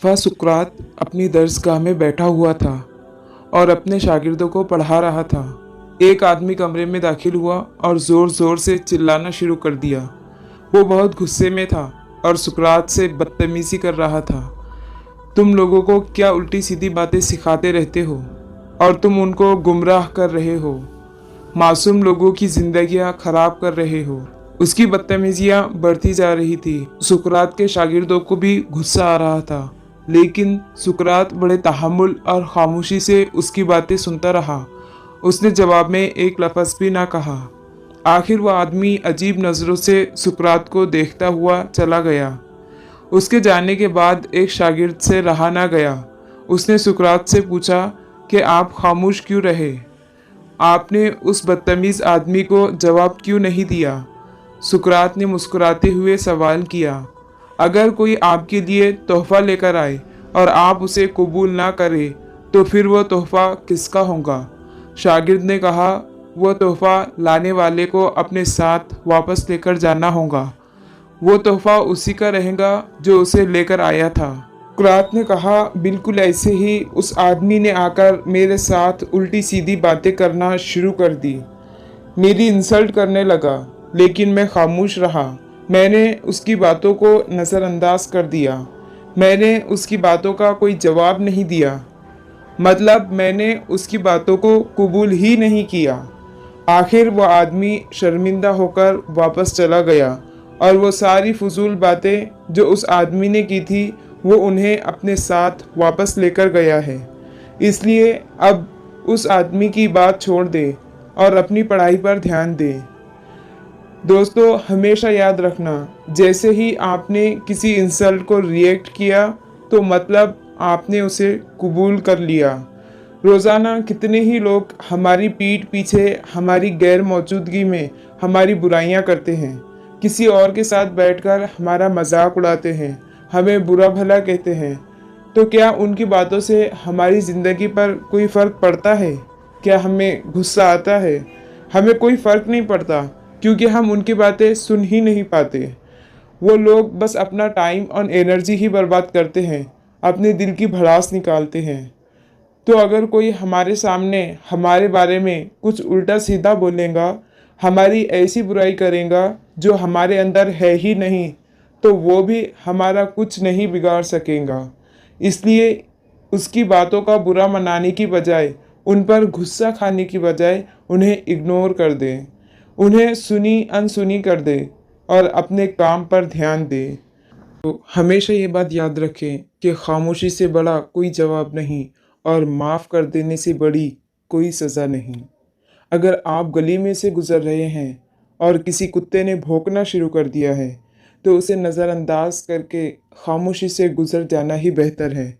वह सुकरात अपनी दरसगाह में बैठा हुआ था और अपने शागिर्दों को पढ़ा रहा था। एक आदमी कमरे में दाखिल हुआ और ज़ोर ज़ोर से चिल्लाना शुरू कर दिया। वो बहुत गुस्से में था और सुकरात से बदतमीज़ी कर रहा था। तुम लोगों को क्या उल्टी सीधी बातें सिखाते रहते हो और तुम उनको गुमराह कर रहे हो, मासूम लोगों की जिंदगियां खराब कर रहे हो। उसकी बदतमीजियां बढ़ती जा रही थी। सुकरात के शागिर्दों को भी गुस्सा आ रहा था, लेकिन सुकरात बड़े तहम्मुल और खामोशी से उसकी बातें सुनता रहा। उसने जवाब में एक लफ्ज़ भी ना कहा। आखिर वह आदमी अजीब नज़रों से सुकरात को देखता हुआ चला गया। उसके जाने के बाद एक शागिर्द से रहा ना गया। उसने सुकरात से पूछा कि आप खामोश क्यों रहे? आपने उस बदतमीज़ आदमी को जवाब क्यों नहीं दिया? सुकरात ने मुस्कुराते हुए सवाल किया, अगर कोई आपके लिए तोहफा लेकर आए और आप उसे कबूल ना करें, तो फिर वह तोहफा किसका होगा? शागिर्द ने कहा, वह तोहफा लाने वाले को अपने साथ वापस लेकर जाना होगा। वो तोहफा उसी का रहेगा जो उसे लेकर आया था। सुकरात ने कहा, बिल्कुल ऐसे ही उस आदमी ने आकर मेरे साथ उल्टी सीधी बातें करना शुरू कर दी। मेरी इंसल्ट करने लगा, लेकिन मैं खामोश रहा। मैंने उसकी बातों को नज़रअंदाज कर दिया। मैंने उसकी बातों का कोई जवाब नहीं दिया। मतलब मैंने उसकी बातों को कबूल ही नहीं किया। आखिर वह आदमी शर्मिंदा होकर वापस चला गया और वो सारी फजूल बातें जो उस आदमी ने की थी वो उन्हें अपने साथ वापस लेकर गया है। इसलिए अब उस आदमी की बात छोड़ दे और अपनी पढ़ाई पर ध्यान दे। दोस्तों, हमेशा याद रखना, जैसे ही आपने किसी इंसल्ट को रिएक्ट किया तो मतलब आपने उसे कबूल कर लिया। रोज़ाना कितने ही लोग हमारी पीठ पीछे हमारी गैर मौजूदगी में हमारी बुराइयां करते हैं, किसी और के साथ बैठकर हमारा मजाक उड़ाते हैं, हमें बुरा भला कहते हैं। तो क्या उनकी बातों से हमारी ज़िंदगी पर कोई फ़र्क पड़ता है? क्या हमें गुस्सा आता है? हमें कोई फ़र्क नहीं पड़ता, क्योंकि हम उनकी बातें सुन ही नहीं पाते। वो लोग बस अपना टाइम और एनर्जी ही बर्बाद करते हैं, अपने दिल की भड़ास निकालते हैं। तो अगर कोई हमारे सामने हमारे बारे में कुछ उल्टा सीधा बोलेगा, हमारी ऐसी बुराई करेगा जो हमारे अंदर है ही नहीं, तो वो भी हमारा कुछ नहीं बिगाड़ सकेगा। इसलिए उसकी बातों का बुरा मनाने की बजाय, उन पर गुस्सा खाने की बजाय उन्हें इग्नोर कर दें, उन्हें सुनी अनसुनी कर दें और अपने काम पर ध्यान दें। तो हमेशा ये बात याद रखें कि खामोशी से बड़ा कोई जवाब नहीं और माफ़ कर देने से बड़ी कोई सज़ा नहीं। अगर आप गली में से गुज़र रहे हैं और किसी कुत्ते ने भौंकना शुरू कर दिया है, तो उसे नज़रअंदाज करके खामोशी से गुज़र जाना ही बेहतर है।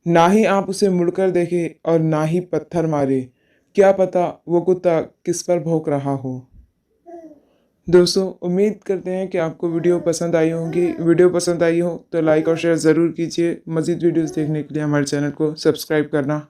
ना ही आप उसे मुड़कर देखें और ना ही पत्थर मारे। क्या पता वो कुत्ता किस पर भौंक रहा हो। दोस्तों, उम्मीद करते हैं कि आपको वीडियो पसंद आई होगी। वीडियो पसंद आई हो तो लाइक और शेयर ज़रूर कीजिए। मज़ीद वीडियोस देखने के लिए हमारे चैनल को सब्सक्राइब करना